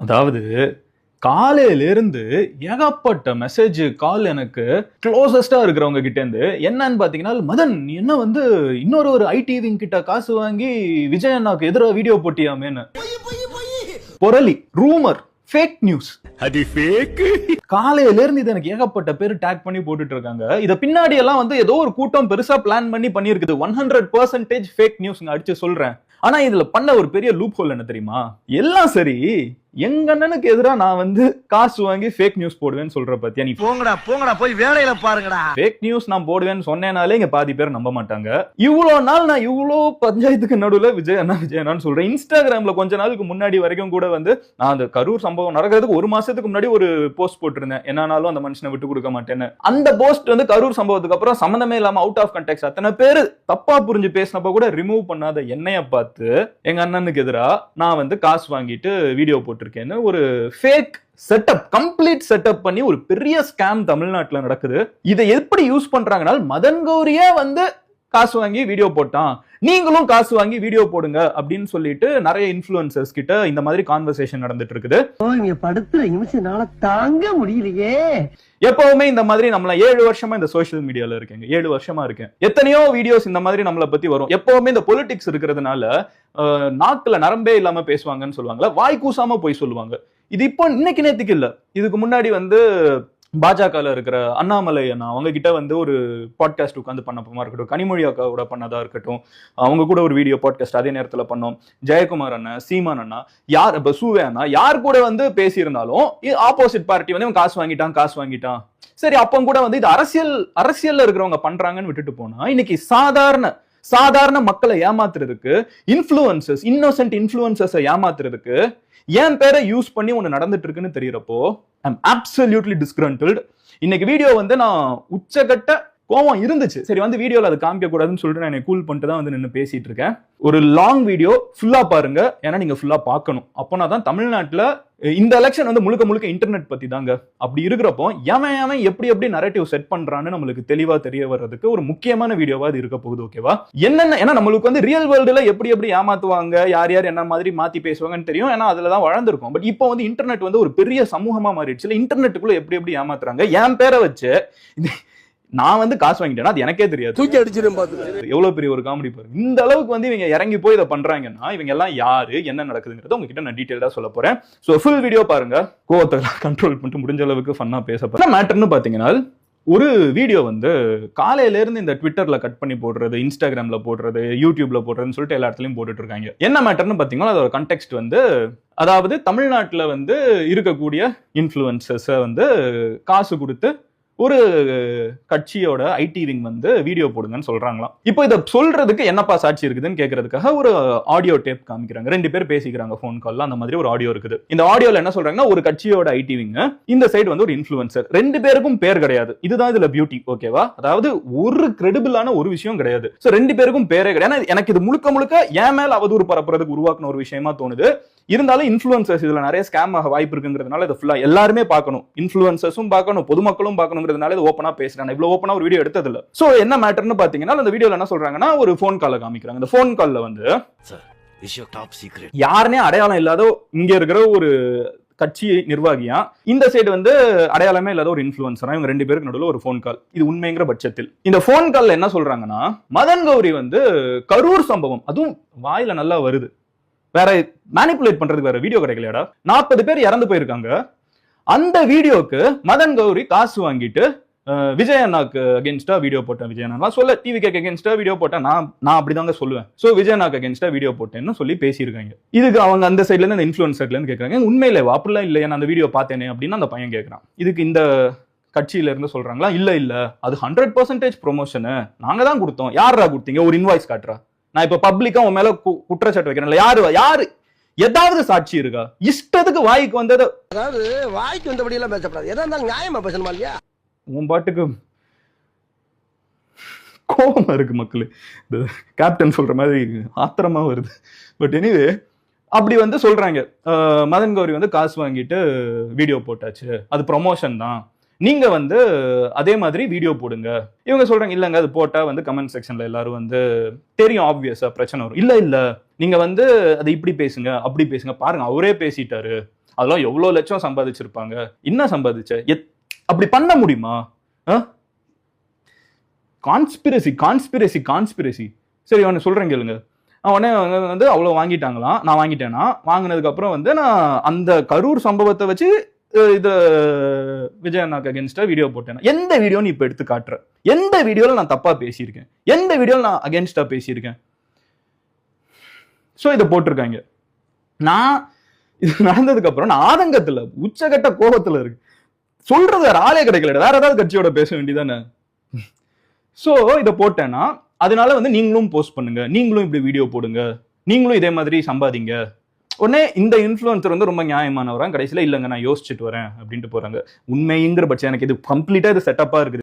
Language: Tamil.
அதாவது காலையிலிருந்து ஏகப்பட்ட மெசேஜ் கால் எனக்கு க்ளோசஸ்டா இருக்கிறவங்க கிட்ட இருந்து என்னன்னு பாத்தீங்கன்னா, மதன் நீ என்ன வந்து இன்னொரு ஒரு ஐடி விங் கிட்ட காசு வாங்கி விஜய் அண்ணாக்கு எதிராக வீடியோ போட்டியாமேன்னு. பொரளி, ரூமர், ஃபேக் நியூஸ். அது ஃபேக். காலையில இருந்து இது எனக்கு ஏகப்பட்ட பேர் டேக் பண்ணி போட்டுட்டு இருக்காங்க. இத பின்னாடி எல்லாம் வந்து ஏதோ ஒரு கூட்டம் பெருசா பிளான் பண்ணி பண்ணிருக்குது. 100% ஃபேக் நியூஸ்ங்க அடிச்சு சொல்றேன். ஆனா இதுல பண்ண ஒரு பெரிய லூப் ஹோல் என்ன தெரியுமா? எல்லாம் சரி, எங்க அண்ணனுக்கு எதிரா நான் வந்து காசு வாங்கி ஃபேக் நியூஸ் போடுவேன்னு சொல்ற பத்தியா? நீ போங்கடா போய் வேலையில பாருங்கடா. ஃபேக் நியூஸ் நான் போடுவேன்னு சொன்னேனாலே இங்க பாதி பேர் நம்ப மாட்டாங்க. இவ்வளவு நாள் நான் இவ்வளோ பஞ்சாயத்துக்கு நடுவுல விஜய் அண்ணான்னு சொல்றேன். இன்ஸ்டாகிராம்ல கொஞ்ச நாளுக்கு முன்னாடி வரைக்கும் கூட வந்து நான் அந்த கரூர் சம்பவம் நடக்கிறதுக்கு ஒரு மாசத்துக்கு முன்னாடி ஒரு போஸ்ட் போட்டிருந்தேன். என்னாலும் அந்த மனுஷனை விட்டு கொடுக்க மாட்டேன்னு. அந்த போஸ்ட் வந்து கரூர் சம்பவத்துக்கு அப்புறம் சம்பந்தமே இல்லாம அவுட் ஆஃப் கண்டெக்ஸ்ட் அத்தனை பேர் தப்பா புரிஞ்சு பேசினப்ப கூட ரிமூவ் பண்ணாத என்னைய பார்த்து எங்க அண்ணனுக்கு எதிரா நான் வந்து காசு வாங்கிட்டு வீடியோ போட்டிருக்கேன்னு ஒரு ஃபேக் செட்டப், கம்ப்ளீட் செட்டப் பண்ணி ஒரு பெரிய ஸ்கேம் தமிழ்நாட்டுல நடக்குது. இதை எப்படி யூஸ் பண்றாங்கன்னா, மதன் கௌரியே வந்து காசு வாங்கி வீடியோ போட்டான், நீங்களும் காசு வாங்கி வீடியோ போடுங்க அப்படின்னு சொல்லிட்டு நிறைய இன்ஃப்ளூயன்சர்ஸ் கிட்ட இந்த மாதிரி கான்வர்சேஷன் நடந்துட்டு இருக்குது. படுத்துற நிமிஷம்னால தாங்க முடியலையே. எப்பவுமே இந்த மாதிரி நம்மள 7 வருஷமா இந்த சோசியல் மீடியால இருக்கேங்க. 7 வருஷமா இருக்கேன். எத்தனையோ வீடியோஸ் இந்த மாதிரி நம்மளை பத்தி வரும். எப்பவுமே இந்த பொலிட்டிக்ஸ் இருக்கிறதுனால நாக்குல நரம்பே இல்லாம பேசுவாங்கன்னு சொல்லுவாங்கல்ல, வாய் கூசாம போய் சொல்லுவாங்க. இது இப்போ இன்னைக்கு நேத்துக்கு இல்ல, இதுக்கு முன்னாடி வந்து பாஜகல இருக்கிற அண்ணாமலை அண்ணா அவங்க கிட்ட வந்து ஒரு பாட்காஸ்ட் உட்காந்து பண்ணப்பமா இருக்கட்டும், கனிமொழி அக்காவோட பண்ணதா இருக்கட்டும், அவங்க கூட ஒரு வீடியோ பாட்காஸ்ட் அதே நேரத்துல பண்ணோம். ஜெயக்குமார் அண்ணா, சீமான் அண்ணா, யார் இப்ப சூவே அண்ணா, யார் கூட வந்து பேசியிருந்தாலும் ஆப்போசிட் பார்ட்டி வந்து காசு வாங்கிட்டான். சரி, அப்ப கூட வந்து இது அரசியல்ல இருக்கிறவங்க பண்றாங்கன்னு விட்டுட்டு போனா, இன்னைக்கு சாதாரண மக்களை ஏமாத்துறதுக்கு இன்ஃப்ளூயன்சஸ், இன்னோசென்ட் இன்ஃப்ளூயன்சஸை ஏமாத்துறதுக்கு என் பேரை யூஸ் பண்ணி ஒண்ணு நடந்துட்டு இருக்குன்னு தெரியறப்போ ஐம் அப்சல்யூட்லி டிஸ்கிரண்டில்ட். இன்னைக்கு வீடியோ வந்து நான் உச்சகட்ட கோவம் இருந்துச்சு. சரி, வந்து வீடியோல அது காமிக்க கூடாதுன்னு சொல்லிட்டு நான் கூல் பண்ணிட்டு தான் வந்து நின்று பேசிட்டு இருக்கேன். ஒரு லாங் வீடியோ ஃபுல்லா பாருங்க, ஏன்னா நீங்க ஃபுல்லா பார்க்கணும். அப்போனா தான் தமிழ்நாட்டுல இந்த எலெக்ஷன் வந்து முழுக்க இன்டர்நெட் பத்தி தாங்க. அப்படி இருக்கிறப்போ எவன் எப்படி நரேட்டிவ் செட் பண்றான்னு நம்மளுக்கு தெளிவா தெரிய வர்றதுக்கு ஒரு முக்கியமான வீடியோவா இது இருக்க போகுது. ஓகேவா? என்னென்ன, ஏன்னா நம்மளுக்கு வந்து ரியல் வேர்ல்டுல எப்படி ஏமாத்துவாங்க, யார் என்ன மாதிரி மாத்தி பேசுவாங்கன்னு தெரியும், ஏன்னா அதுலதான் வளர்ந்துருக்கும். பட் இப்போ வந்து இன்டர்நெட் வந்து ஒரு பெரிய சமூகமா மாறிடுச்சு. இன்டர்நெட்டுக்குள்ள எப்படி ஏமாத்துறாங்க, என் பேரை வச்சு நான் வந்து காசு வாங்கிட்டேன்னா அது எனக்கே தெரியாது. தூக்கி அடிச்சிடும் பாத்து. எவ்வளவு பெரிய ஒரு காமெடி பாருங்க. இந்த அளவுக்கு வந்து இவங்க இறங்கி போய் இதை பண்றாங்கன்னா இவங்க எல்லாம் யாரு, என்ன நடக்குதுங்கிறத உங்ககிட்ட நான் டீடைலா சொல்ல போறேன். சோ ஃபுல் வீடியோ பாருங்க. கோவத்தை கண்ட்ரோல் பண்ணிட்டு முடிஞ்ச அளவுக்கு ஃபன்னா பேச போறேன். மேட்டர்னு பாத்தீங்கன்னா, ஒரு வீடியோ வந்து காலையில இருந்து இந்த ட்விட்டர்ல கட் பண்ணி போடுறது, இன்ஸ்டாகிராம்ல போடுறது, யூடியூப்ல போடுறதுன்னு சொல்லிட்டு எல்லா இடத்துலயும் போட்டுட்டு இருக்காங்க. என்ன மேட்டர்னு பாத்தீங்கன்னா, அதோட கண்டெக்ஸ்ட் வந்து, அதாவது தமிழ்நாட்டுல வந்து இருக்கக்கூடிய இன்ஃப்ளூயன்சர்ஸ வந்து காசு கொடுத்து ஒரு கட்சியோட ஐடி விங் வந்து வீடியோ போடுங்கன்னு சொல்றாங்களாம். இப்போ இதை சொல்றதுக்கு என்னப்பா சாட்சி இருக்குதுன்னு கேட்கறதுக்காக ஒரு ஆடியோ டேப் காமிக்கிறாங்க. 2 பேர் பேசிக்கிறாங்க போன் கால்ல. அந்த மாதிரி ஒரு ஆடியோ இருக்குது. இந்த ஆடியோல என்ன சொல்றாங்கன்னா, ஒரு கட்சியோட ஐடி விங், இந்த சைடு வந்து ஒரு இன்ஃப்ளூயன்சர், 2 பேருக்கும் பேர் கிடையாது. இதுதான் இதுல பியூட்டி. ஓகேவா? அதாவது ஒரு கிரெடிபிளான ஒரு விஷயம் கிடையாது. சோ 2 பேருக்கும் பேரே கிடையாது. எனக்கு இது முழுக்க என் மேல அவதூறு பரப்புறதுக்கு உருவாக்குன ஒரு விஷயமா தோணுது. இருந்தாலும் இன்ஃப்ளூயன்சர்ஸ் இதுல நிறைய ஸ்கேம் ஆக வாய்ப்பு இருக்குங்கிறதுனால இது ஃபுல்லா எல்லாருமே பார்க்கணும், இன்ஃப்ளூயன்சர்ஸும் பார்க்கணும், பொதுமக்களும் பார்க்கணுங்கிறதுனால இது ஓப்பனா பேசுறேன். இவ்வளவு ஓப்பனா ஒரு வீடியோ எடுத்தது இல்ல. சோ என்ன மேட்டர்னு பாத்தீங்கன்னா, அந்த வீடியோல என்ன சொல்றாங்கன்னா, ஒரு போன் கால்ல காமிக்கிறாங்க. அந்த போன் கால்ல வந்து யாருனே அடையாளம் இல்லாத இங்க இருக்கிற ஒரு கட்சி நிர்வாகியா, இந்த சைடு வந்து அடையாளமே இல்லாத ஒரு இன்ஃப்ளூயன்சரா, இவங்க 2 பேருக்கு நடுவில் ஒரு போன் கால். இது உண்மைங்கிற பட்சத்தில் இந்த போன் கால்ல என்ன சொல்றாங்கன்னா, மதன் கௌரி வந்து கரூர் சம்பவம், அதுவும் வாயில நல்லா வருது, வேற மேனிபுலேட் பண்றதுக்கு வேற வீடியோ கிடைக்கலையாடா, 40 பேர் இறந்து போயிருக்காங்க, அந்த வீடியோக்கு மதன் கௌரி காசு வாங்கிட்டு விஜய் அண்ணாக்கு அகேன்ஸ்டா வீடியோ போட்டேன், விஜய் அண்ணா சொல்ல டிவிக்கு அகேன்ஸ்டா வீடியோ போட்டேன், நான் அப்படிதாங்க சொல்லுவேன், சோ விஜய் அண்ணாக்கு அகேன்ஸ்டா வீடியோ போட்டேன்னு சொல்லி பேசியிருக்காங்க. இதுக்கு அவங்க அந்த சைட்ல இருந்து, இன்ஃப்ளூயன்சர்ல இருந்து கேட்கறாங்க, உண்மையிலே அப்படிலாம் இல்லையா, நான் அந்த வீடியோ பார்த்தேனே அப்படின்னு அந்த பையன் கேட்கறான். இதுக்கு இந்த கட்சியில இருந்து சொல்றாங்களா, இல்ல அது 100% ப்ரொமோஷனு, நாங்க தான் கொடுத்தோம். யாரா கொடுத்தீங்க, ஒரு இன்வாய்ஸ் காட்டுறா, நான் இப்ப பப்ளிக்கா உன் மேல குற்றச்சாட்டு வைக்கிறேன், யாரு ஏதாவது சாட்சி இருக்கா? இஷ்டத்துக்கு வாய்க்கு வந்தது, அதாவது வாய்க்கு வந்தபடி எல்லாம் பேசப்படாது, எதா இருந்தாலும் நியாயமா பேசணுமா இல்லையா? உன் பாட்டுக்கு கோபமா இருக்கு மக்கள், இந்த கேப்டன் சொல்ற மாதிரி ஆத்திரமா வருது. பட் எனிவே அப்படி வந்து சொல்றாங்க, மதன் கௌரி வந்து காசு வாங்கிட்டு வீடியோ போட்டாச்சு, அது ப்ரொமோஷன் தான், நீங்க வந்து அதே மாதிரி வீடியோ போடுங்க. இவங்க சொல்றாங்க, இல்லங்க அது போட்டா வந்து கமெண்ட் செக்ஷன்ல எல்லாரும் வந்து தெரியும், ஆப்வியஸா பிரச்சனை வரும். இல்ல நீங்க வந்து அதை இப்படி பேசுங்க அப்படி பேசுங்க, பாருங்க அவரே பேசிட்டாரு, அதெல்லாம் எவ்வளவு லட்சம் சம்பாதிச்சிருப்பாங்க, என்ன சம்பாதிச்ச, அப்படி பண்ண முடியுமா? Conspiracy conspiracy conspiracy. சரி அவனை சொல்றேன் கேளுங்க. அவனே வந்து அவ்வளவு வாங்கிட்டாங்களாம். நான் வாங்கிட்டேன்னா, வாங்கினதுக்கு அப்புறம் வந்து நான் அந்த கரூர் சம்பவத்தை வச்சு இது விஜய் அண்ணாக்கு அகேன்ஸ்டா வீடியோ போட்டேன். எந்த வீடியோ நீ இப்ப எடுத்து காட்டுற? எந்த வீடியோல நான் தப்பா பேசியிருக்கேன்? எந்த வீடியோல நான் அகேன்ஸ்டா பேசியிருக்கேன்? சோ இதை போட்டிருக்காங்க. நான் இது நடந்ததுக்கு அப்புறம் நான் ஆதங்கத்துல உச்சகட்ட கோபத்துல இருக்கு. சொல்றது வேற ஆளே கிடைக்கல, வேற ஏதாவது கட்சியோட பேச வேண்டியதானே. சோ இதை போட்டேன்னா அதனால வந்து நீங்களும் போஸ்ட் பண்ணுங்க, நீங்களும் இப்படி வீடியோ போடுங்க, நீங்களும் இதே மாதிரி சம்பாதிங்க. உடனே இந்த இன்ஃப்ளூயன்சர் வந்து ரொம்ப நியாயமானவரா, கடைசியில இல்லைங்க நான் யோசிச்சுட்டு வரேன் அப்படின்ட்டு போறாங்க. உண்மைங்கிற பட்சம் எனக்கு இது கம்ப்ளீட்டா இது செட்டப்பா இருக்குது.